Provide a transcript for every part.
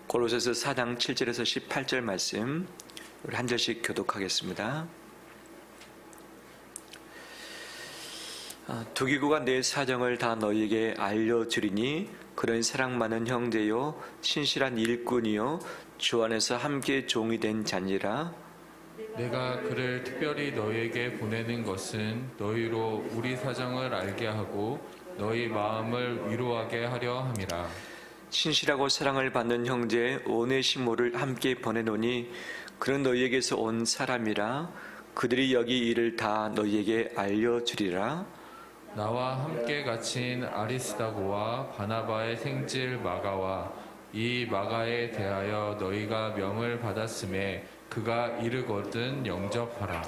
골로새서 4장 7절에서 18절 말씀 우리 한 절씩 교독하겠습니다. 두기고가 내 사정을 다 너희에게 알려주리니 그런 사랑 많은 형제요 신실한 일꾼이요 주 안에서 함께 종이 된 자니라. 내가 그를 특별히 너희에게 보내는 것은 너희로 우리 사정을 알게 하고 너희 마음을 위로하게 하려 함이라. 신실하고 사랑을 받는 형제 오네시모를 함께 보내노니 그는 너희에게서 온 사람이라. 그들이 여기 일을 다 너희에게 알려주리라. 나와 함께 갇힌 아리스다고와 바나바의 생질 마가와 이 마가에 대하여 너희가 명을 받았음에 그가 이르거든 영접하라.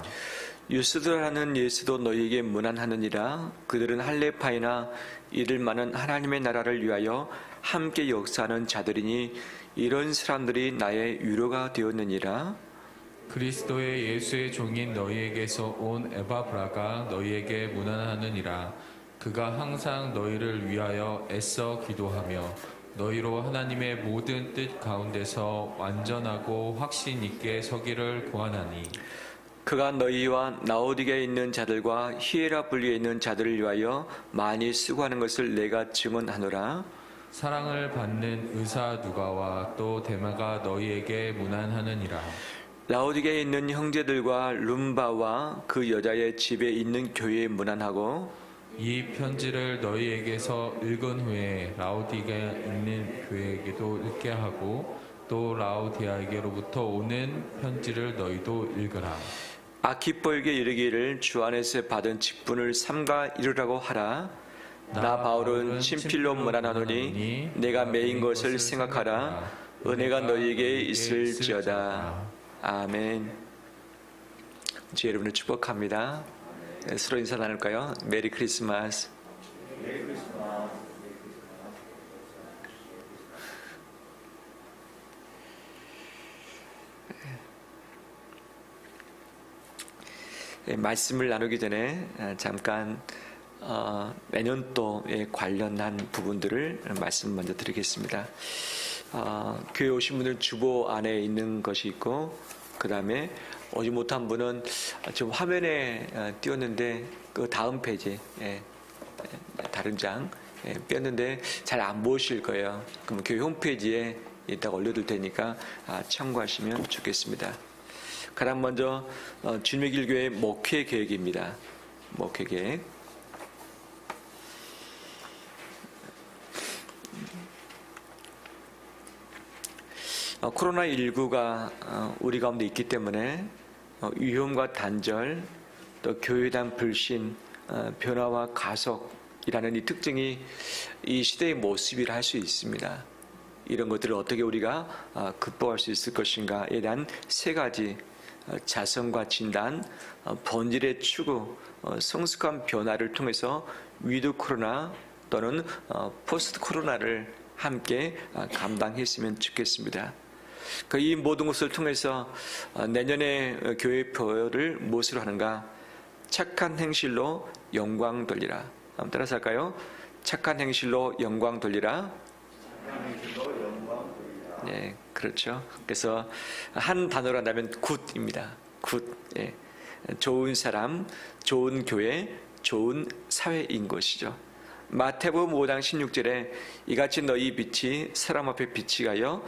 유스도라는 예수도 너희에게 문안하느니라. 그들은 할레파이나 이를 많은 하나님의 나라를 위하여 함께 역사하는 자들이니 이런 사람들이 나의 위로가 되었느니라. 그리스도의 예수의 종인 너희에게서 온 에바브라가 너희에게 문안하느니라. 그가 항상 너희를 위하여 애써 기도하며 너희로 하나님의 모든 뜻 가운데서 완전하고 확신 있게 서기를 구하나니 그가 너희와 라오디게에 있는 자들과 히에라블리에 있는 자들을 위하여 많이 수고하는 것을 내가 증언하노라. 사랑을 받는 의사 누가와 또 데마가 너희에게 문안하느니라. 라오디게에 있는 형제들과 룸바와 그 여자의 집에 있는 교회에 문안하고 이 편지를 너희에게서 읽은 후에 라오디게에 있는 교회에게도 읽게 하고 또 라오디아에게로부터 오는 편지를 너희도 읽으라. 아키포에게 이르기를 주 안에서 받은 직분을 삼가 이루라고 하라. 나 바울은 친필로 문안하노니 내가 매인 것을 생각하라. 은혜가 너희에게 있을지어다. 아멘. 주 여러분을 축복합니다. 서로 인사 나눌까요? 메리 크리스마스. 말씀을 나누기 전에 잠깐 내년도에 관련한 부분들을 말씀 먼저 드리겠습니다. 교회 오신 분들 주보 안에 있는 것이 있고 그 다음에 오지 못한 분은 지금 화면에 띄웠는데 그 다음 페이지 다른 장 띄웠는데 잘 안 보실 거예요. 그럼 교회 홈페이지에 이따가 올려둘 테니까 참고하시면 좋겠습니다. 가장 먼저 주님의 길교회 목회 계획입니다. 목회 계획. 코로나19가 우리 가운데 있기 때문에 위험과 단절, 또 교회당 불신, 변화와 가속이라는 이 특징이 이 시대의 모습이라 할 수 있습니다. 이런 것들을 어떻게 우리가 극복할 수 있을 것인가에 대한 세 가지 자성과 진단, 본질의 추구, 성숙한 변화를 통해서 위드 코로나 또는 포스트 코로나를 함께 감당했으면 좋겠습니다. 이 모든 것을 통해서 내년에 교회표를 무엇으로 하는가? 착한 행실로 영광 돌리라. 한번 따라서 할까요? 착한 행실로 영광 돌리라. 네, 그렇죠. 그래서 한 단어로 한다면 굿입니다. 굿. 예. 좋은 사람, 좋은 교회, 좋은 사회인 것이죠. 마태복음 5장 16절에 이같이 너희 빛이 사람 앞에 빛이 가여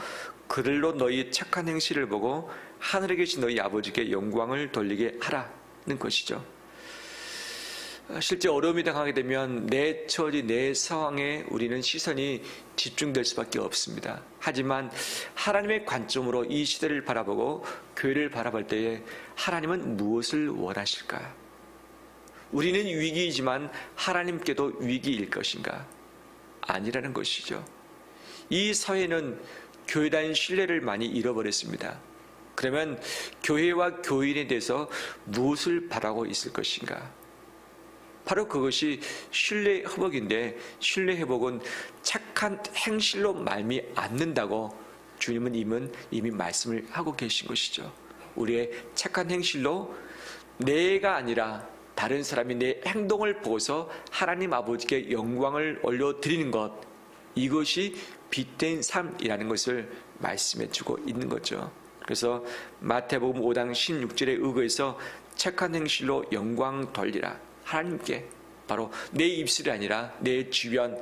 그들로 너희 착한 행실을 보고 하늘에 계신 너희 아버지께 영광을 돌리게 하라는 것이죠. 실제 어려움이 당하게 되면 내 처지, 내 상황에 우리는 시선이 집중될 수밖에 없습니다. 하지만 하나님의 관점으로 이 시대를 바라보고 교회를 바라볼 때에 하나님은 무엇을 원하실까? 우리는 위기이지만 하나님께도 위기일 것인가? 아니라는 것이죠. 이 사회는 교회에 대한 신뢰를 많이 잃어버렸습니다. 그러면 교회와 교인에 대해서 무엇을 바라고 있을 것인가? 바로 그것이 신뢰 회복인데 신뢰 회복은 착한 행실로 말미 않는다고 주님은 이미 말씀을 하고 계신 것이죠. 우리의 착한 행실로 내가 아니라 다른 사람이 내 행동을 보고서 하나님 아버지께 영광을 올려드리는 것, 이것이 빛된 삶이라는 것을 말씀해 주고 있는 거죠. 그래서 마태복음 5장 16절에 의거해서 착한 행실로 영광 돌리라. 하나님께, 바로 내 입술이 아니라 내 주변,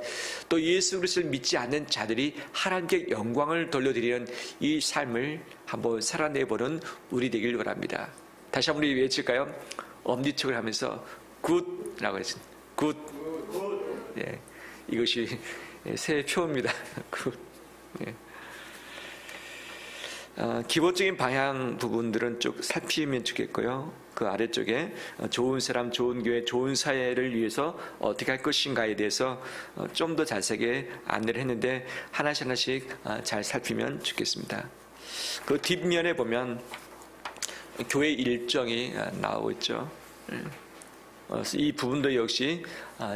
또 예수 그리스도를 믿지 않는 자들이 하나님께 영광을 돌려드리는 이 삶을 한번 살아내보는 우리 되길 바랍니다. 다시 한번 우리 외칠까요? 엄지척을 하면서 굿라고 했습니다. 굿. 예, 이것이 새 표입니다. 굿. 예. 기본적인 방향 부분들은 쭉 살피면 좋겠고요. 그 아래쪽에 좋은 사람, 좋은 교회, 좋은 사회를 위해서 어떻게 할 것인가에 대해서 좀 더 자세하게 안내를 했는데 하나씩 잘 살피면 좋겠습니다. 그 뒷면에 보면 교회 일정이 나오고 있죠. 이 부분도 역시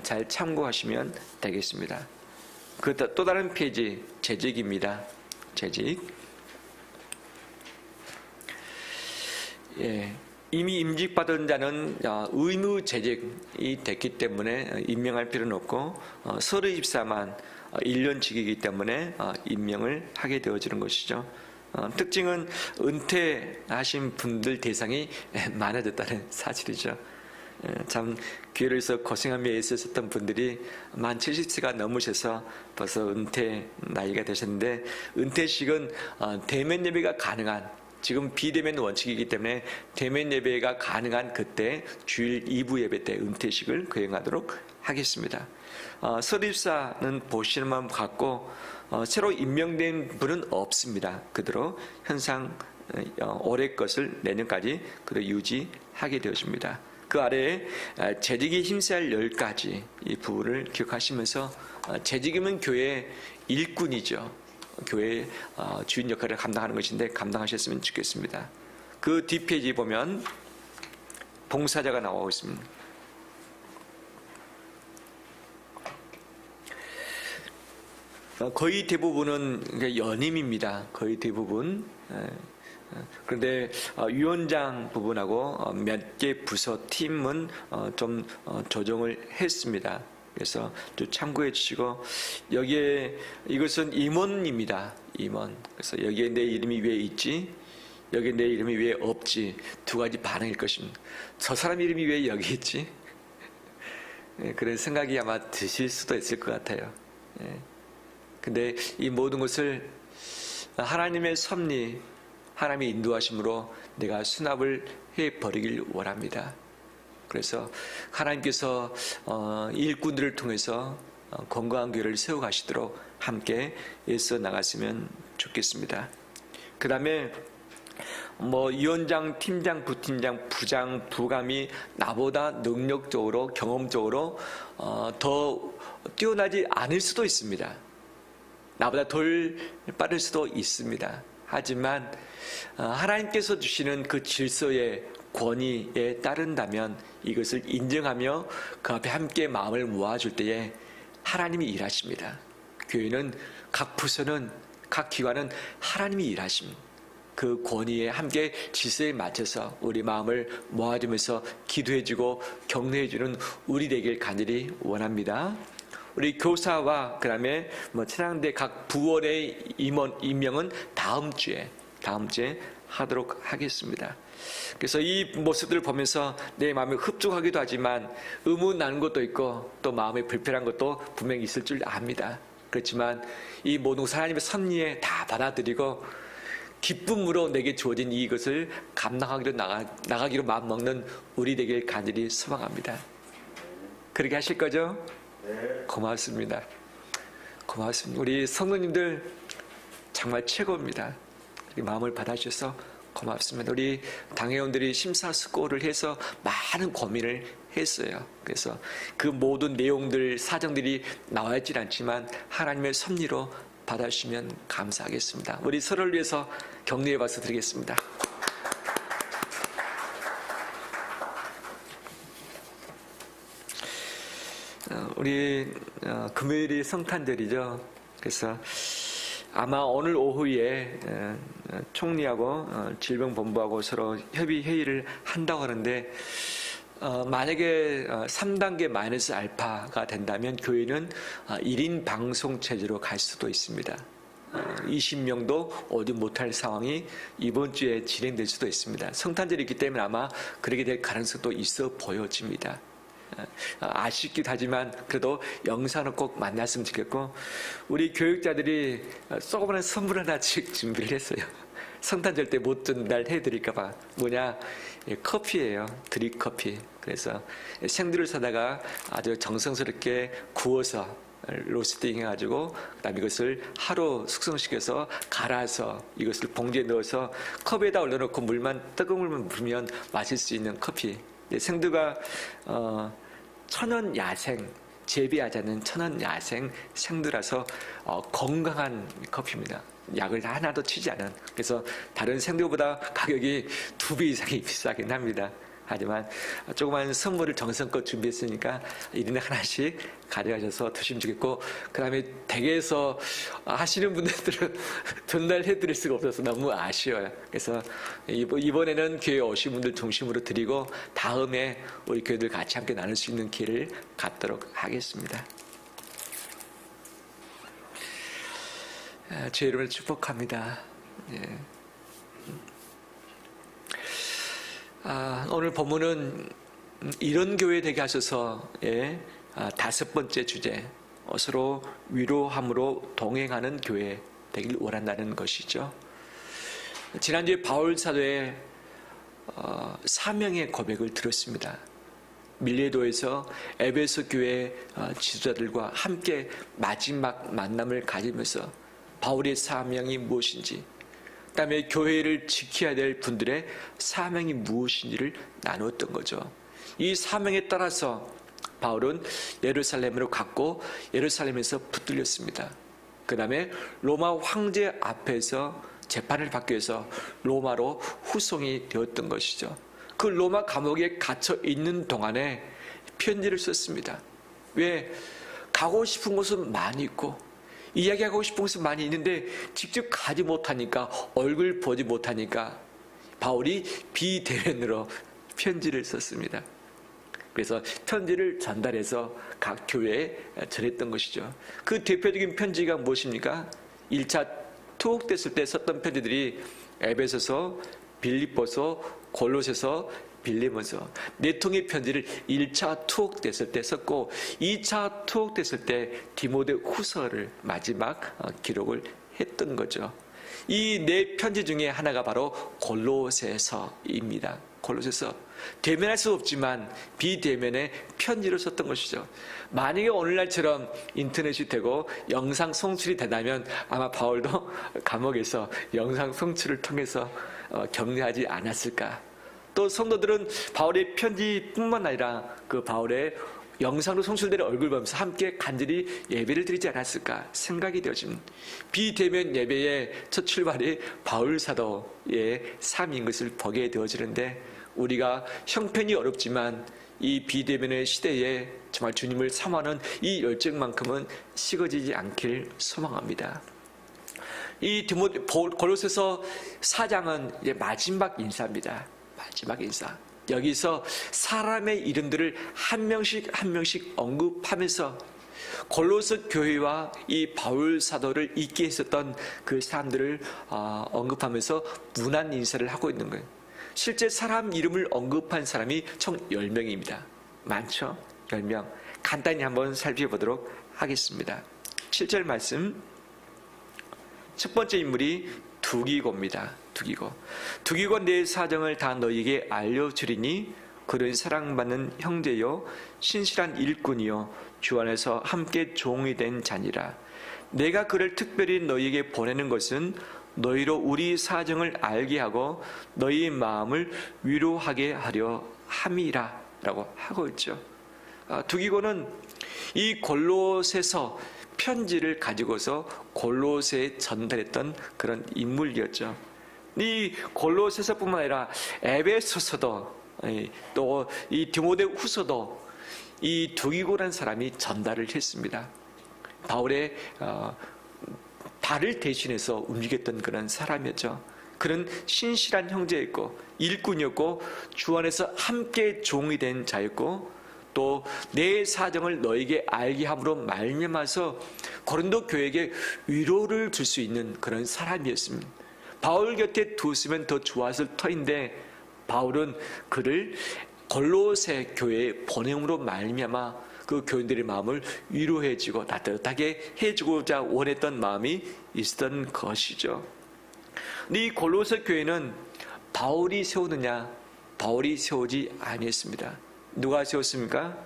잘 참고하시면 되겠습니다. 그 또 다른 페이지, 재직입니다. 재직. 예, 이미 임직받은 자는 의무재직이 됐기 때문에 임명할 필요는 없고 서류집사만 1년직이기 때문에 임명을 하게 되어지는 것이죠. 특징은 은퇴하신 분들 대상이 많아졌다는 사실이죠. 참 교회에서 고생하며 애쓰셨던 분들이 만 70세가 넘으셔서 벌써 은퇴 나이가 되셨는데, 은퇴식은 대면 예배가 가능한, 지금 비대면 원칙이기 때문에 대면 예배가 가능한 그때 주일 2부 예배 때 은퇴식을 거행하도록 하겠습니다. 서립사는 보시는만 같고 새로 임명된 분은 없습니다. 그대로 현상 올해 것을 내년까지 그대로 유지하게 되어집니다. 그 아래에 재직이 힘써야 할 10가지 이 부분을 기억하시면서 재직이면 교회 일꾼이죠. 교회의 주인 역할을 감당하는 것인데 감당하셨으면 좋겠습니다. 그 뒷페이지 보면 봉사자가 나오고 있습니다. 거의 대부분은 연임입니다. 거의 대부분. 그런데 위원장 부분하고 몇 개 부서 팀은 좀 조정을 했습니다. 그래서 좀 참고해 주시고, 여기에 이것은 임원입니다. 임원. 그래서 여기에 내 이름이 왜 있지? 여기에 내 이름이 왜 없지? 두 가지 반응일 것입니다. 저 사람 이름이 왜 여기 있지? 그런 생각이 아마 드실 수도 있을 것 같아요. 근데 이 모든 것을 하나님의 섭리, 하나님의 인도하심으로 내가 수납을 해버리길 원합니다. 그래서 하나님께서 일꾼들을 통해서 건강한 교회를 세워가시도록 함께 애써 나갔으면 좋겠습니다. 그 다음에 위원장, 팀장, 부팀장, 부장, 부감이 나보다 능력적으로, 경험적으로 더 뛰어나지 않을 수도 있습니다. 나보다 덜 빠를 수도 있습니다. 하지만 하나님께서 주시는 그 질서의 권위에 따른다면 이것을 인정하며 그 앞에 함께 마음을 모아줄 때에 하나님이 일하십니다. 교회는, 각 부서는, 각 기관은 하나님이 일하십니다. 그 권위에 함께 질서에 맞춰서 우리 마음을 모아주면서 기도해주고 격려해주는 우리 되길 간절히 원합니다. 우리 교사와 그 다음에 찬양대 각 부원의 임명은 다음 주에 하도록 하겠습니다. 그래서 이 모습들을 보면서 내 마음이 흡족하기도 하지만 의문 나는 것도 있고 또 마음에 불편한 것도 분명히 있을 줄 압니다. 그렇지만 이 모든 하나님의 섭리에 다 받아들이고 기쁨으로 내게 주어진 이것을 감당하기로 나가기로 마음먹는 우리 되길 간절히 소망합니다. 그렇게 하실 거죠? 고맙습니다. 고맙습니다. 우리 성도님들 정말 최고입니다. 마음을 받아주셔서 고맙습니다. 우리 당회원들이 심사숙고를 해서 많은 고민을 했어요. 그래서 그 모든 내용들, 사정들이 나와 있질 않지만 하나님의 섭리로 받아주시면 감사하겠습니다. 우리 서로를 위해서 격려의 박수 드리겠습니다. 우리 금요일이 성탄절이죠. 그래서 아마 오늘 오후에 총리하고 질병본부하고 서로 협의 회의를 한다고 하는데, 만약에 3단계 마이너스 알파가 된다면 교회는 1인 방송 체제로 갈 수도 있습니다. 20명도 오지 못할 상황이 이번 주에 진행될 수도 있습니다. 성탄절이 있기 때문에 아마 그렇게 될 가능성도 있어 보여집니다. 아쉽기도 하지만 그래도 영상을 꼭 만났으면 좋겠고, 우리 교육자들이 조그마한 선물 하나씩 준비를 했어요. 성탄절 때 못 전달해드릴까봐. 뭐냐, 커피예요. 드립 커피. 그래서 생두를 사다가 아주 정성스럽게 구워서 로스팅 해가지고 그다음에 이것을 하루 숙성시켜서 갈아서 이것을 봉지에 넣어서 컵에다 올려놓고 뜨거운 물만 부으면 마실 수 있는 커피. 생두가 천연 야생, 재배하지 않는 천연 야생 생두라서 건강한 커피입니다. 약을 하나도 치지 않은. 그래서 다른 생두보다 가격이 2배 이상이 비싸긴 합니다. 하지만 조그만 선물을 정성껏 준비했으니까 1인에 하나씩 가져가셔서 드시면 좋겠고, 그 다음에 댁에서 하시는 분들은 전달해 드릴 수가 없어서 너무 아쉬워요. 그래서 이번에는 교회 오신 분들 중심으로 드리고, 다음에 우리 교회들 같이 함께 나눌 수 있는 기회를 갖도록 하겠습니다. 주의 이름을 축복합니다. 예. 오늘 본문은 이런 교회 되게 하셔서의 5번째 주제, 서로 위로함으로 동행하는 교회 되길 원한다는 것이죠. 지난주에 바울 사도의 사명의 고백을 들었습니다. 밀레도에서 에베소 교회 지도자들과 함께 마지막 만남을 가지면서 바울의 사명이 무엇인지, 그다음에 교회를 지켜야 될 분들의 사명이 무엇인지를 나누었던 거죠. 이 사명에 따라서 바울은 예루살렘으로 갔고 예루살렘에서 붙들렸습니다. 그 다음에 로마 황제 앞에서 재판을 받기 위해서 로마로 후송이 되었던 것이죠. 그 로마 감옥에 갇혀 있는 동안에 편지를 썼습니다. 왜? 가고 싶은 곳은 많이 있고 이야기하고 싶은 것은 많이 있는데 직접 가지 못하니까, 얼굴 보지 못하니까 바울이 비대면으로 편지를 썼습니다. 그래서 편지를 전달해서 각 교회에 전했던 것이죠. 그 대표적인 편지가 무엇입니까? 1차 투옥됐을 때 썼던 편지들이 에베소서, 빌립보서, 골로새서, 빌레몬서 4통의 편지를 1차 투옥됐을 때 썼고, 2차 투옥됐을 때 디모데 후서를 마지막 기록을 했던 거죠. 이 4편지 중에 하나가 바로 골로새서입니다. 골로새서. 대면할 수 없지만 비대면의 편지를 썼던 것이죠. 만약에 오늘날처럼 인터넷이 되고 영상 송출이 된다면 아마 바울도 감옥에서 영상 송출을 통해서 격려하지 않았을까. 또 성도들은 바울의 편지뿐만 아니라 그 바울의 영상으로 송출된 얼굴 보면서 함께 간절히 예배를 드리지 않았을까 생각이 되어집니다. 비대면 예배의 첫 출발이 바울 사도의 삶인 것을 보게 되어지는데, 우리가 형편이 어렵지만 이 비대면의 시대에 정말 주님을 사모하는 이 열정만큼은 식어지지 않길 소망합니다. 이 골로새서 4장은 이제 마지막 인사입니다. 마지막 인사. 여기서 사람의 이름들을 한 명씩 한 명씩 언급하면서 골로새 교회와 이 바울 사도를 있게 했었던 그 사람들을 언급하면서 문안 인사를 하고 있는 거예요. 실제 사람 이름을 언급한 사람이 총 10명입니다. 많죠? 10명. 간단히 한번 살펴보도록 하겠습니다. 7절 말씀. 첫 번째 인물이 두기고입니다. 두기고 내 사정을 다 너희에게 알려주리니 그는 사랑받는 형제요 신실한 일꾼이요 주 안에서 함께 종이 된 자니라. 내가 그를 특별히 너희에게 보내는 것은 너희로 우리 사정을 알게 하고 너희 마음을 위로하게 하려 함이라 라고 하고 있죠. 두기고는 이 골로새서 편지를 가지고서 골로새에 전달했던 그런 인물이었죠. 이 골로새서뿐만 아니라 에베소서도 또 이 디모데 후서도 이 두기고라는 사람이 전달을 했습니다. 바울의 발을 대신해서 움직였던 그런 사람이었죠. 그는 신실한 형제였고 일꾼이었고 주 안에서 함께 종이 된 자였고 또 내 사정을 너에게 알게 함으로 말미암아서 고린도 교회에게 위로를 줄 수 있는 그런 사람이었습니다. 바울 곁에 두었으면 더 좋았을 터인데 바울은 그를 골로새 교회에 보냄으로 말미암아 그 교인들의 마음을 위로해주고 따뜻하게 해주고자 원했던 마음이 있었던 것이죠. 근데 이 골로새 교회는 바울이 세우느냐? 바울이 세우지 아니했습니다. 누가 세웠습니까?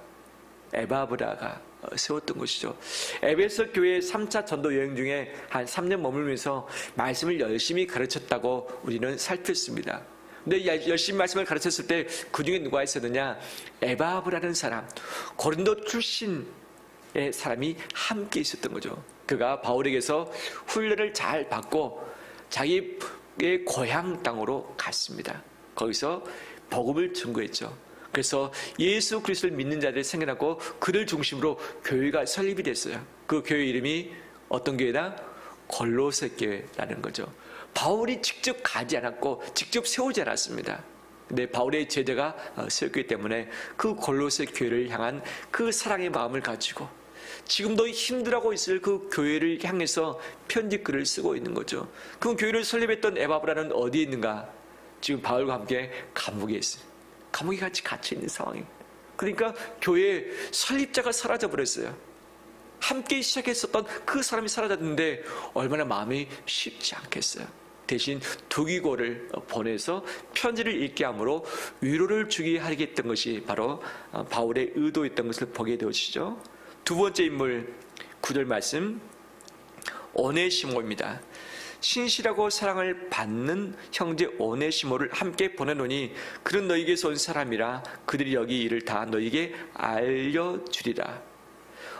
에바브라가 세웠던 것이죠. 에베소 교회 3차 전도 여행 중에 한 3년 머물면서 말씀을 열심히 가르쳤다고 우리는 살폈습니다. 근데 열심히 말씀을 가르쳤을 때 그 중에 누가 있었느냐? 에바브라는 사람, 고린도 출신의 사람이 함께 있었던 거죠. 그가 바울에게서 훈련을 잘 받고 자기의 고향 땅으로 갔습니다. 거기서 복음을 증거했죠. 그래서 예수 그리스도를 믿는 자들이 생겨났고 그를 중심으로 교회가 설립이 됐어요. 그 교회 이름이 어떤 교회다? 골로새 교회라는 거죠. 바울이 직접 가지 않았고 직접 세우지 않았습니다. 근데 바울의 제자가 세웠기 때문에 그 골로새 교회를 향한 그 사랑의 마음을 가지고 지금도 힘들어하고 있을 그 교회를 향해서 편지글을 쓰고 있는 거죠. 그 교회를 설립했던 에바브라는 어디에 있는가? 지금 바울과 함께 감옥에 있어요. 감옥에 같이 갇혀 있는 상황입니다. 그러니까 교회 설립자가 사라져 버렸어요. 함께 시작했었던 그 사람이 사라졌는데 얼마나 마음이 쉽지 않겠어요. 대신 두기고를 보내서 편지를 읽게 함으로 위로를 주게 하겠던 것이 바로 바울의 의도였던 것을 보게 되어지죠. 두 번째 인물 9절 말씀 오네시모입니다. 신실하고 사랑을 받는 형제 오네시모를 함께 보내노니 그는 너희에게서 온 사람이라 그들이 여기 일을 다 너희에게 알려주리라.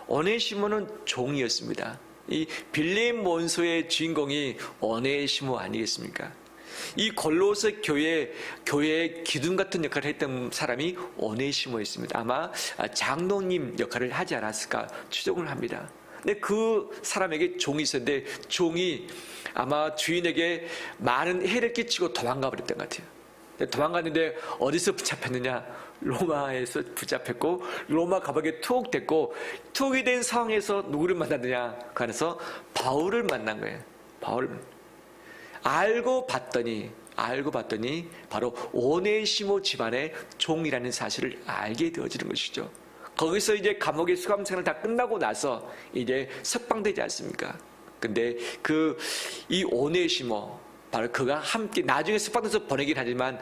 오네시모는 종이었습니다. 이 빌레임 원서의 주인공이 오네시모 아니겠습니까? 이 골로새 교회의 기둥 같은 역할을 했던 사람이 오네시모였습니다. 아마 장로님 역할을 하지 않았을까 추정을 합니다. 근데 그 사람에게 종이 있었는데 종이 아마 주인에게 많은 해를 끼치고 도망가 버렸던 것 같아요. 도망갔는데 어디서 붙잡혔느냐? 로마에서 붙잡혔고 로마 감옥에 투옥됐고 투옥이 된 상황에서 누구를 만났느냐? 그 안에서 바울을 만난 거예요. 바울. 알고 봤더니 바로 오네시모 집안의 종이라는 사실을 알게 되어지는 것이죠. 거기서 이제 감옥의 수감 생활 다 끝나고 나서 이제 석방되지 않습니까? 근데 이 오네시모 바로 그가 함께 나중에 석방돼서 보내긴 하지만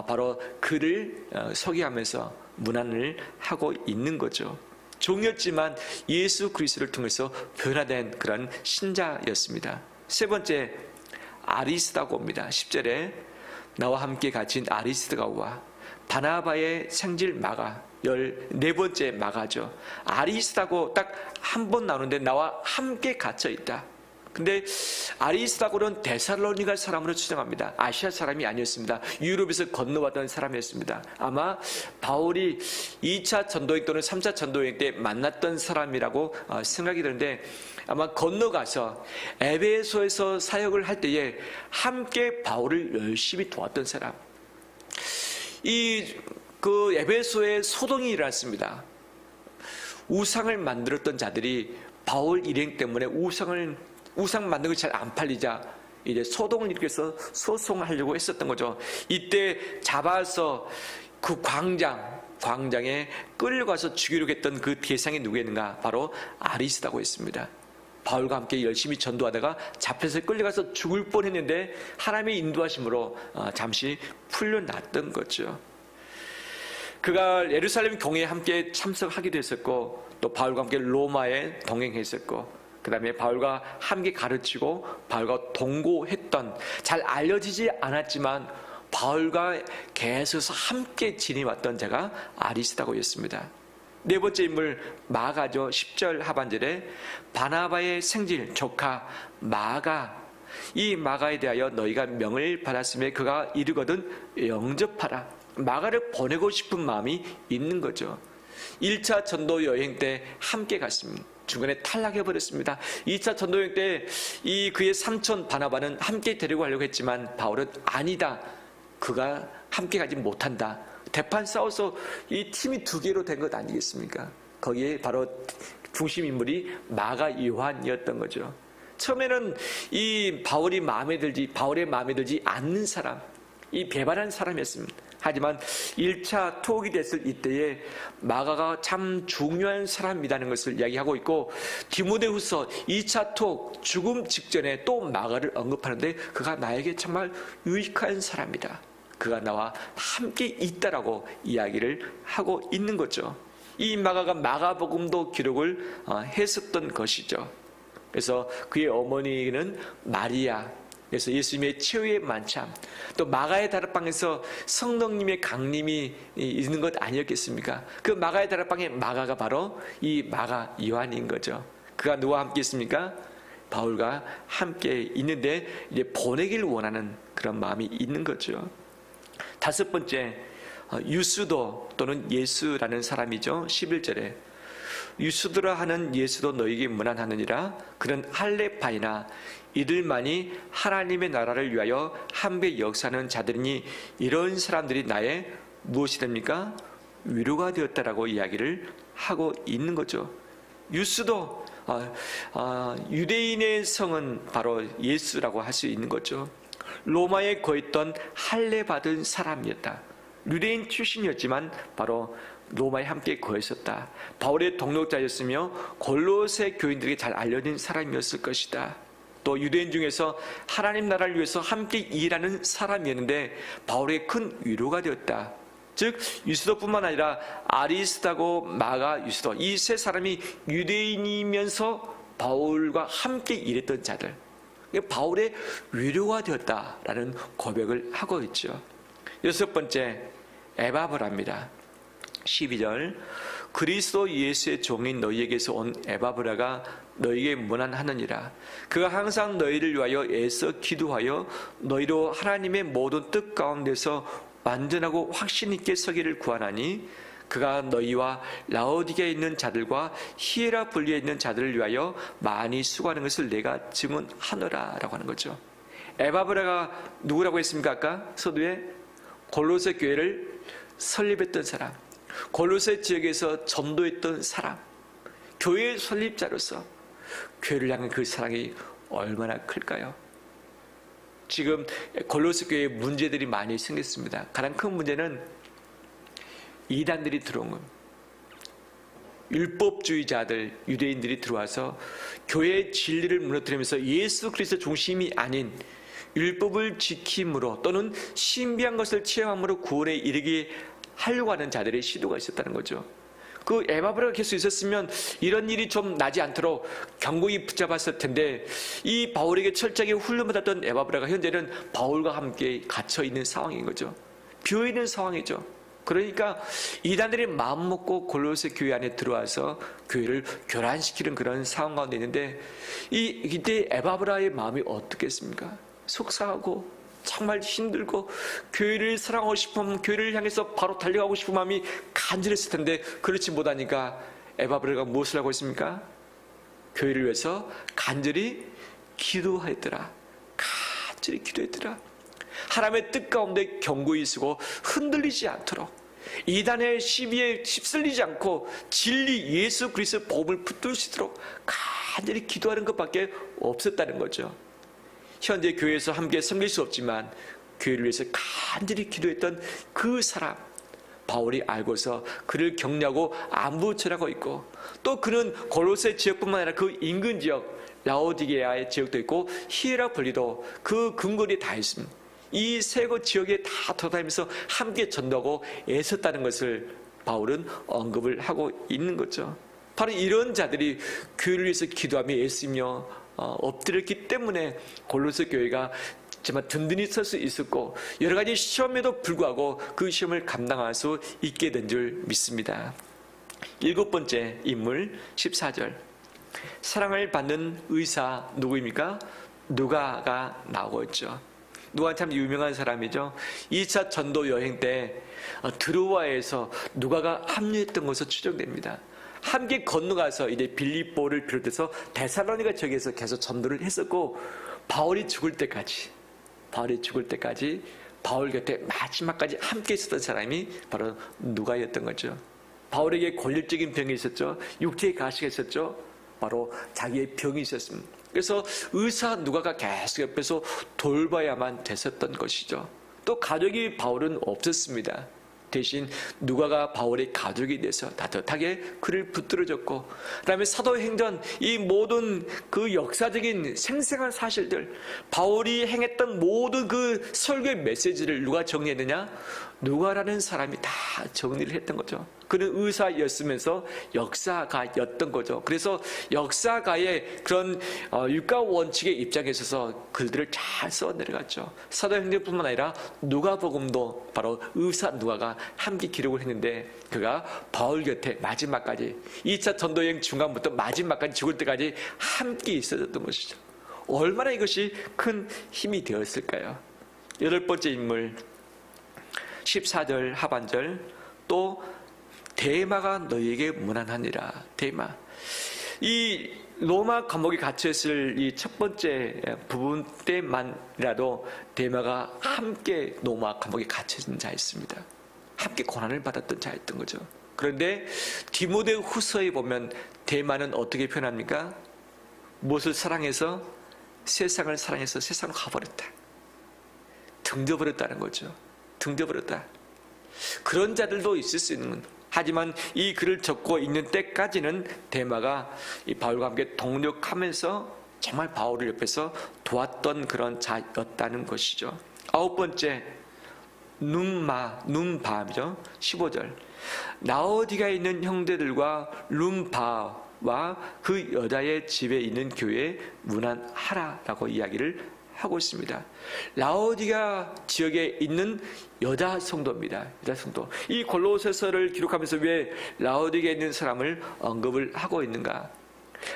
바로 그를 소개하면서 문안을 하고 있는 거죠. 종이었지만 예수 그리스도를 통해서 변화된 그런 신자였습니다. 세 번째 아리스다고입니다. 10절에 나와 함께 갇힌 아리스다고와 바나바의 생질 마가 14번째 마가죠. 아리스다고 딱 한 번 나오는데 나와 함께 갇혀 있다. 근데 아리스다고는 데살로니가 사람으로 추정합니다. 아시아 사람이 아니었습니다. 유럽에서 건너왔던 사람이었습니다. 아마 바울이 2차 전도행 또는 3차 전도행 때 만났던 사람이라고 생각이 드는데 아마 건너가서 에베소에서 사역을 할 때에 함께 바울을 열심히 도왔던 사람. 그 에베소에 소동이 일어났습니다. 우상을 만들었던 자들이 바울 일행 때문에 우상 만든 것이 잘 안 팔리자 이제 소동을 일으켜서 소송하려고 했었던 거죠. 이때 잡아서 그 광장에 끌려가서 죽이려고 했던 그 대상이 누구였는가? 바로 아리스다고 했습니다. 바울과 함께 열심히 전도하다가 잡혀서 끌려가서 죽을 뻔했는데 하나님의 인도하심으로 잠시 풀려났던 거죠. 그가 예루살렘 공회에 함께 참석하기도 했었고 또 바울과 함께 로마에 동행했었고 그 다음에 바울과 함께 가르치고 바울과 동고했던 잘 알려지지 않았지만 바울과 계속해서 함께 지내왔던 자가 아리스다고였습니다. 네 번째 인물 마가죠. 10절 하반절에 바나바의 생질 조카 마가 이 마가에 대하여 너희가 명을 받았음에 그가 이르거든 영접하라. 마가를 보내고 싶은 마음이 있는 거죠. 1차 전도 여행 때 함께 갔습니다. 중간에 탈락해버렸습니다. 2차 전도여행 때 그의 삼촌 바나바는 함께 데리고 가려고 했지만 바울은 아니다. 그가 함께 가지 못한다. 대판 싸워서 이 팀이 두 개로 된 것 아니겠습니까? 거기에 바로 중심 인물이 마가 요한이었던 거죠. 처음에는 이 바울의 마음에 들지 않는 사람, 이 배반한 사람이었습니다. 하지만 1차 투옥이 됐을 이때에 마가가 참 중요한 사람이라는 것을 이야기하고 있고, 디모데후서 2차 투옥 죽음 직전에 또 마가를 언급하는데 그가 나에게 정말 유익한 사람이다, 그가 나와 함께 있다라고 이야기를 하고 있는 거죠. 이 마가가 마가복음도 기록을 했었던 것이죠. 그래서 그의 어머니는 마리아, 그래서 예수님의 최후의 만찬, 또 마가의 다락방에서 성령님의 강림이 있는 것 아니었겠습니까? 그 마가의 다락방의 마가가 바로 이 마가 요한인 거죠. 그가 누구와 함께 있습니까? 바울과 함께 있는데 이제 보내길 원하는 그런 마음이 있는 거죠. 다섯 번째, 유스도 또는 예수라는 사람이죠. 11절에 유스도라 하는 예수도 너에게 문안하느니라. 그는 할레파이나 이들만이 하나님의 나라를 위하여 함께 역사하는 자들이니 이런 사람들이 나의 무엇이 됩니까? 위로가 되었다라고 이야기를 하고 있는 거죠. 유스도 유대인의 성은 바로 예수라고 할 수 있는 거죠. 로마에 거했던 할례 받은 사람이었다. 유대인 출신이었지만 바로 로마에 함께 거했었다. 바울의 동역자였으며 골로새 교인들에게 잘 알려진 사람이었을 것이다. 또 유대인 중에서 하나님 나라를 위해서 함께 일하는 사람이었는데 바울의 큰 위로가 되었다. 즉 유스도뿐만 아니라 아리스다고 마가 유스도, 이 세 사람이 유대인이면서 바울과 함께 일했던 자들, 바울의 위로가 되었다라는 고백을 하고 있죠. 여섯 번째, 에바브라입니다. 12절, 그리스도 예수의 종인 너희에게서 온 에바브라가 너희에게 문안하느니라. 그가 항상 너희를 위하여 애써 기도하여 너희로 하나님의 모든 뜻 가운데서 완전하고 확신 있게 서기를 구하나니, 그가 너희와 라오디게에 있는 자들과 히에라볼리에 있는 자들을 위하여 많이 수고하는 것을 내가 증언하노라 라고 하는 거죠. 에바브라가 누구라고 했습니까? 아까 서두에 골로새 교회를 설립했던 사람, 골로새 지역에서 전도했던 사람, 교회의 설립자로서 교회를 향한 그 사랑이 얼마나 클까요? 지금 골로새 교회에 문제들이 많이 생겼습니다. 가장 큰 문제는 이단들이 들어온 겁니다. 율법주의자들, 유대인들이 들어와서 교회의 진리를 무너뜨리면서 예수 그리스도 중심이 아닌 율법을 지킴으로 또는 신비한 것을 체험함으로 구원에 이르게 하려고 하는 자들의 시도가 있었다는 거죠. 그 에바브라가 계속 있었으면 이런 일이 좀 나지 않도록 경고히 붙잡았을 텐데, 이 바울에게 철저하게 훈련받았던 에바브라가 현재는 바울과 함께 갇혀 있는 상황인 거죠. 비어 있는 상황이죠. 그러니까 이단들이 마음먹고 골로새 교회 안에 들어와서 교회를 교란시키는 그런 상황 가운데 있는데, 이때 에바브라의 마음이 어떻겠습니까? 속상하고 정말 힘들고 교회를 사랑하고 싶으면 교회를 향해서 바로 달려가고 싶은 마음이 간절했을 텐데, 그렇지 못하니까 에바브라가 무엇을 하고 있습니까? 교회를 위해서 간절히 기도했더라. 간절히 기도했더라. 하나님의 뜻 가운데 견고히 쓰고 흔들리지 않도록, 이단의 시비에 휩쓸리지 않고 진리 예수 그리스도의 복음을 붙들 수 있도록 간절히 기도하는 것밖에 없었다는 거죠. 현재 교회에서 함께 섬길 수 없지만 교회를 위해서 간절히 기도했던 그 사람, 바울이 알고서 그를 격려하고 안부처하고 있고, 또 그는 골로새 지역뿐만 아니라 그 인근 지역 라오디게아의 지역도 있고 히에라폴리도 그 근거리에 다 있습니다. 이 세 곳 지역에 다 돌아다니면서 함께 전도하고 애썼다는 것을 바울은 언급을 하고 있는 거죠. 바로 이런 자들이 교회를 위해서 기도하며 애쓰며 엎드렸기 때문에 골로새 교회가 정말 든든히 설 수 있었고, 여러 가지 시험에도 불구하고 그 시험을 감당할 수 있게 된 줄 믿습니다. 일곱 번째 인물 14절, 사랑을 받는 의사 누구입니까? 누가가 나오고 있죠. 누가 참 유명한 사람이죠. 2차 전도 여행 때 드로아에서 누가가 합류했던 것으로 추정됩니다. 함께 건너가서 이제 빌립보를 비롯해서 데살로니가 지역에서 계속 전도를 했었고, 바울이 죽을 때까지 바울 곁에 마지막까지 함께 있었던 사람이 바로 누가였던 거죠. 바울에게 권력적인 병이 있었죠. 육체의 가시가 있었죠. 바로 자기의 병이 있었습니다. 그래서 의사 누가가 계속 옆에서 돌봐야만 됐었던 것이죠. 또 가족이 바울은 없었습니다. 대신 누가가 바울의 가족이 돼서 따뜻하게 그를 붙들어줬고, 그다음에 사도행전 이 모든 그 역사적인 생생한 사실들, 바울이 행했던 모든 그 설교의 메시지를 누가 정리했느냐? 누가라는 사람이 다 정리를 했던 거죠. 그는 의사였으면서 역사가였던 거죠. 그래서 역사가의 그런 육가 원칙의 입장에 있어서 글들을 잘 써 내려갔죠. 사도행전뿐만 아니라 누가복음도 바로 의사 누가가 함께 기록을 했는데, 그가 바울 곁에 마지막까지 2차 전도여행 중간부터 마지막까지 죽을 때까지 함께 있어졌던 것이죠. 얼마나 이것이 큰 힘이 되었을까요? 8번째 인물 14절 하반절, 또 데마가 너희에게 무난하니라. 데마, 이 로마 감옥에 갇혔을 이 첫 번째 부분 때만이라도 데마가 함께 로마 감옥에 갇혀진 자였습니다. 함께 고난을 받았던 자였던 거죠. 그런데 디모데 후서에 보면 데마는 어떻게 표현합니까? 무엇을 사랑해서? 세상을 사랑해서 세상으로 가버렸다. 등져버렸다는 거죠. 등져버렸다. 그런 자들도 있을 수 있는 겁니다. 하지만 이 글을 적고 있는 때까지는 데마가 이 바울과 함께 동력하면서 정말 바울을 옆에서 도왔던 그런 자였다는 것이죠. 9번째, 눈바이죠. 15절, 라오디가에 있는 형제들과 룸바와 그 여자의 집에 있는 교회에 문안하라라고 이야기를 하고 있습니다. 라오디가 지역에 있는 여자 성도입니다. 여자 성도. 이 골로새서를 기록하면서 왜 라오디가에 있는 사람을 언급을 하고 있는가?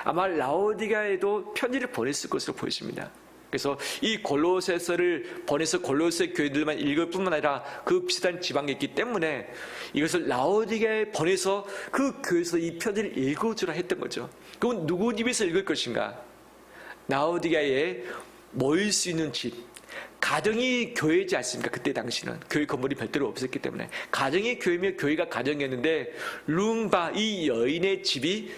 아마 라오디가에도 편지를 보냈을 것으로 보입니다. 그래서 이 골로새서를 보내서 골로새 교회들만 읽을 뿐만 아니라 그 비슷한 지방에 있기 때문에 이것을 라오디가에 보내서 그 교회에서 이 편지를 읽어주라 했던 거죠. 그럼 누구 집에서 읽을 것인가? 라오디가에 모일 수 있는 집, 가정이 교회지 않습니까? 그때 당시는 교회 건물이 별도로 없었기 때문에 가정이 교회며 교회가 가정이었는데, 룸바 이 여인의 집이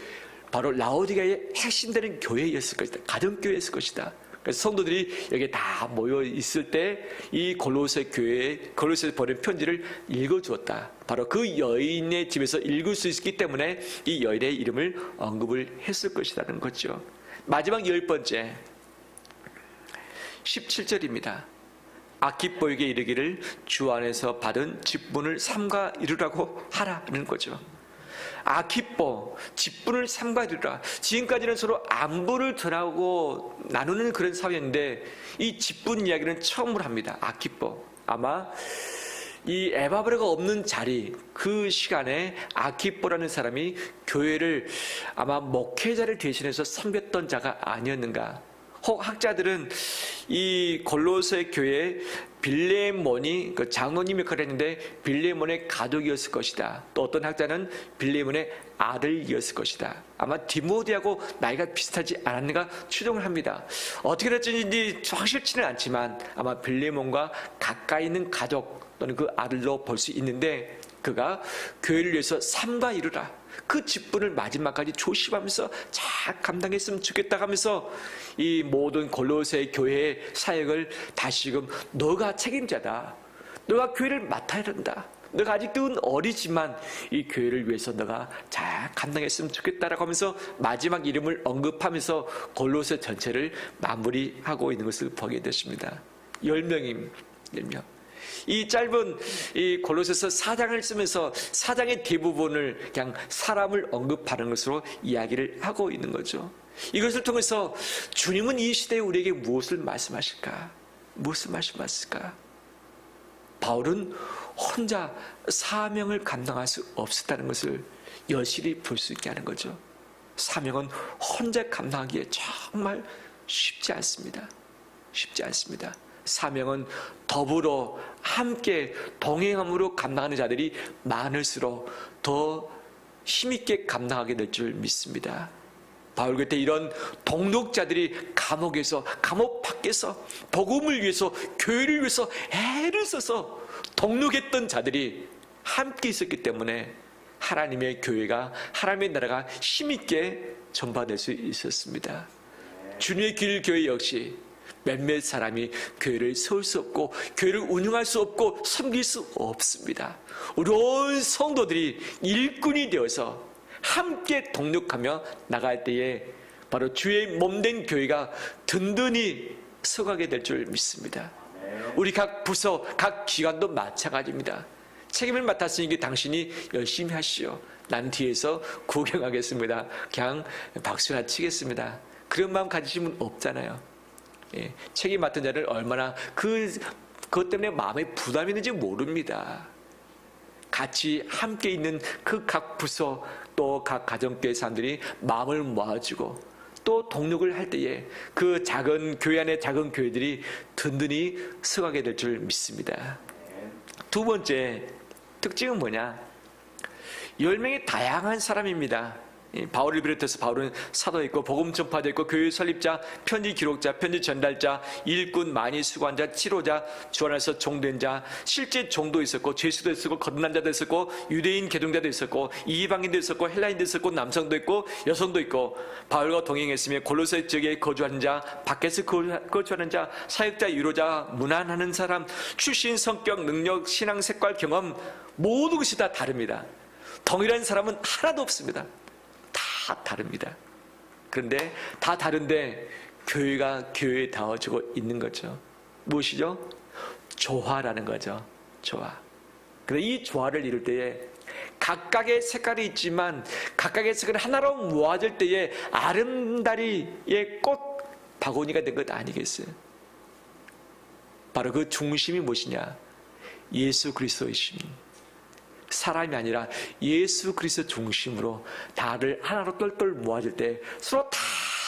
바로 라오디가의 핵심되는 교회였을 것이다. 가정교회였을 것이다. 그래서 성도들이 여기에 다 모여 있을 때 이 골로새 교회에 골로새에서 보낸 편지를 읽어주었다. 바로 그 여인의 집에서 읽을 수 있기 때문에 이 여인의 이름을 언급을 했을 것이라는 거죠. 마지막 10번째 17절입니다. 아키뽀에게 이르기를 주 안에서 받은 직분을 삼가 이루라고 하라는 거죠. 아키뽀, 직분을 삼가 이루라. 지금까지는 서로 안부를 전하고 나누는 그런 사회인데 이 직분 이야기는 처음으로 합니다. 아키뽀. 아마 이 에바브라가 없는 자리, 그 시간에 아키뽀라는 사람이 교회를 아마 목회자를 대신해서 섬겼던 자가 아니었는가. 혹 학자들은 이 골로새 교회 빌레몬이 그 장로님 역할을 했는데 빌레몬의 가족이었을 것이다. 또 어떤 학자는 빌레몬의 아들이었을 것이다. 아마 디모데하고 나이가 비슷하지 않았는가 추정을 합니다. 어떻게 됐든지 확실치는 않지만 아마 빌레몬과 가까이 있는 가족 또는 그 아들로 볼 수 있는데, 그가 교회를 위해서 삼가 이루라. 그 직분을 마지막까지 조심하면서 잘 감당했으면 좋겠다 하면서 이 모든 골로새 교회의 사역을 다시금 너가 책임자다. 너가 교회를 맡아야 된다. 너가 아직도 어리지만 이 교회를 위해서 너가 잘 감당했으면 좋겠다라고 하면서 마지막 이름을 언급하면서 골로새 전체를 마무리하고 있는 것을 보게 됐습니다. 10명입니다. 10명. 이 짧은 이 골로새서 4장을 쓰면서 4장의 대부분을 그냥 사람을 언급하는 것으로 이야기를 하고 있는 거죠. 이것을 통해서 주님은 이 시대에 우리에게 무엇을 말씀하실까? 무엇을 말씀하실까? 바울은 혼자 사명을 감당할 수 없었다는 것을 여실히 볼 수 있게 하는 거죠. 사명은 혼자 감당하기에 정말 쉽지 않습니다. 쉽지 않습니다. 사명은 더불어 함께 동행함으로 감당하는 자들이 많을수록 더 힘있게 감당하게 될 줄 믿습니다. 바울 곁에 이런 동력자들이 감옥에서, 감옥 밖에서 복음을 위해서, 교회를 위해서 애를 써서 동력했던 자들이 함께 있었기 때문에 하나님의 교회가, 하나님의 나라가 힘있게 전파될 수 있었습니다. 주님의 길 교회 역시 몇몇 사람이 교회를 세울 수 없고 교회를 운영할 수 없고 섬길 수 없습니다. 우리 온 성도들이 일꾼이 되어서 함께 동력하며 나갈 때에 바로 주의 몸된 교회가 든든히 서가게 될 줄 믿습니다. 우리 각 부서, 각 기관도 마찬가지입니다. 책임을 맡았으니 당신이 열심히 하시오. 난 뒤에서 구경하겠습니다. 그냥 박수나 치겠습니다. 그런 마음 가지시면 없잖아요. 예, 책임 맡은 자를 얼마나 그것 때문에 마음에 부담이 있는지 모릅니다. 같이 함께 있는 그 각 부서 또 각 가정교회 사람들이 마음을 모아주고 또 동력을 할 때에 그 작은 교회 안의 작은 교회들이 든든히 서가게 될 줄 믿습니다. 두 번째 특징은 뭐냐? 10명의 다양한 사람입니다. 바울을 비롯해서 바울은 사도였고 복음 전파자 있고 교회 설립자, 편지 기록자, 편지 전달자, 일꾼, 많이 수고한 자, 치료자, 주 안에서 종된 자, 실제 종도 있었고 죄수도 있었고 거듭난 자도 있었고 유대인 개종자도 있었고 이방인도 있었고 헬라인도 있었고 남성도 있고 여성도 있고 바울과 동행했으며 골로새 지역에 거주하는 자, 밖에서 거주하는 자, 사역자, 유로자, 문안하는 사람, 출신, 성격, 능력, 신앙, 색깔, 경험 모든 것이 다 다릅니다. 동일한 사람은 하나도 없습니다. 다 다릅니다. 그런데 다 다른데 교회가 교회다워지고 있는 거죠. 무엇이죠? 조화라는 거죠. 조화. 그런데 이 조화를 이룰 때에 각각의 색깔이 있지만 각각의 색깔이 하나로 모아질 때에 아름다리의 꽃 바구니가 된 것 아니겠어요? 바로 그 중심이 무엇이냐? 예수 그리스도이십니다. 사람이 아니라 예수 그리스도 중심으로 다를 하나로 똘똘 모아질 때 서로 다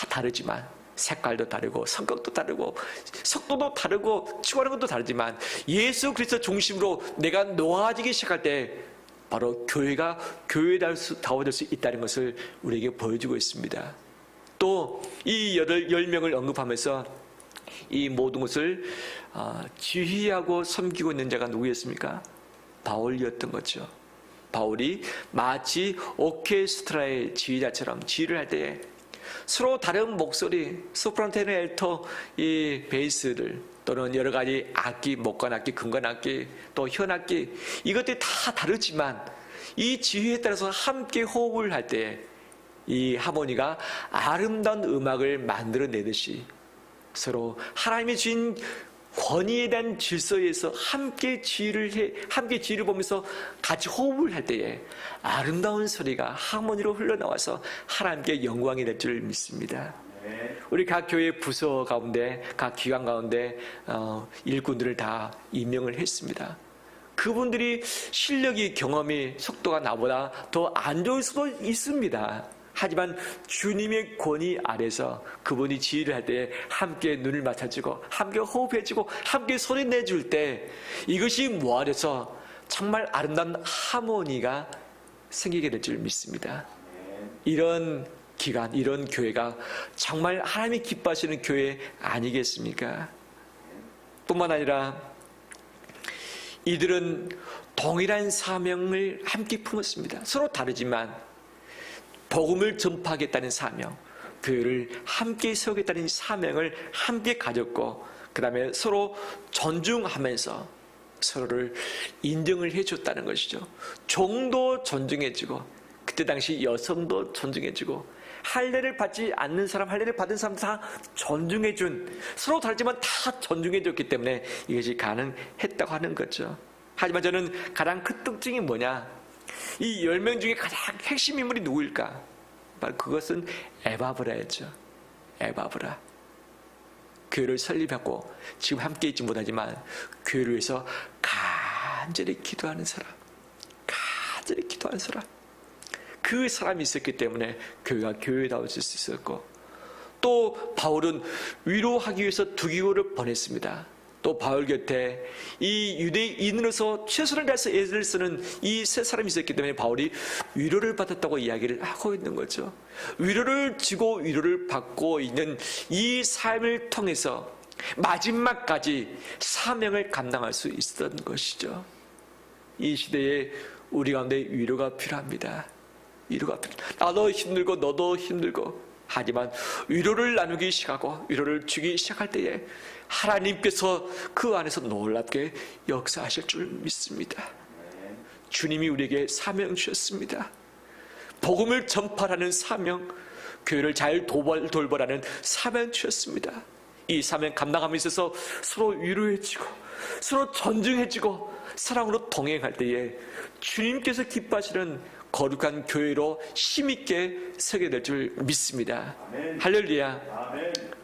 다르지만 색깔도 다르고 성격도 다르고 속도도 다르고 추구하는 것도 다르지만 예수 그리스도 중심으로 내가 놓아지기 시작할 때 바로 교회가 교회다워질 수 있다는 것을 우리에게 보여주고 있습니다. 또 이 10명을 언급하면서 이 모든 것을 지휘하고 섬기고 있는 자가 누구였습니까? 바울이었던 거죠. 바울이 마치 오케스트라의 지휘자처럼 지휘를 할 때에 서로 다른 목소리, 소프라노, 테너, 알토, 이 베이스들 또는 여러 가지 악기, 목관악기, 금관악기, 또 현악기 이것들이 다 다르지만 이 지휘에 따라서 함께 호흡을 할 때에 이 하모니가 아름다운 음악을 만들어내듯이 서로 하나님이 주신 권위에 대한 질서에서 함께 지휘를 보면서 같이 호흡을 할 때에 아름다운 소리가 하모니로 흘러나와서 하나님께 영광이 될 줄 믿습니다. 우리 각 교회 부서 가운데, 각 기관 가운데 일꾼들을 다 임명을 했습니다. 그분들이 실력이, 경험이, 속도가 나보다 더 안 좋을 수도 있습니다. 하지만 주님의 권위 아래서 그분이 지휘를 할 때 함께 눈을 맞춰주고 함께 호흡해주고 함께 소리 내줄 때 이것이 모아져서 정말 아름다운 하모니가 생기게 될 줄 믿습니다. 이런 기관, 이런 교회가 정말 하나님이 기뻐하시는 교회 아니겠습니까? 뿐만 아니라 이들은 동일한 사명을 함께 품었습니다. 서로 다르지만 복음을 전파하겠다는 사명, 교회를 함께 세우겠다는 사명을 함께 가졌고 그 다음에 서로 존중하면서 서로를 인정을 해줬다는 것이죠. 종도 존중해주고 그때 당시 여성도 존중해주고 할례를 받지 않는 사람, 할례를 받은 사람 다 존중해준, 서로 다르지만 다 존중해줬기 때문에 이것이 가능했다고 하는 거죠. 하지만 저는 가장 큰 특징이 뭐냐, 이 10명 중에 가장 핵심 인물이 누구일까? 바로 그것은 에바브라였죠. 에바브라. 교회를 설립하고 지금 함께 있지 못하지만 교회를 위해서 간절히 기도하는 사람, 간절히 기도하는 사람, 그 사람이 있었기 때문에 교회가 교회다워질 수 있었고, 또 바울은 위로하기 위해서 두기고를 보냈습니다. 또 바울 곁에 이 유대인으로서 최선을 다해서 애를 쓰는 이 세 사람이 있었기 때문에 바울이 위로를 받았다고 이야기를 하고 있는 거죠. 위로를 주고 위로를 받고 있는 이 삶을 통해서 마지막까지 사명을 감당할 수 있었던 것이죠. 이 시대에 우리 가운데 위로가 필요합니다. 위로가 필요합니다. 나도 힘들고 너도 힘들고, 하지만 위로를 나누기 시작하고 위로를 주기 시작할 때에 하나님께서 그 안에서 놀랍게 역사하실 줄 믿습니다. 주님이 우리에게 사명 주셨습니다. 복음을 전파하는 사명, 교회를 잘 돌보라는 사명 주셨습니다. 이 사명 감당함에 있어서 서로 위로해지고 서로 존중해지고 사랑으로 동행할 때에 주님께서 기뻐하시는 거룩한 교회로 힘있게 서게 될 줄 믿습니다. 할렐루야.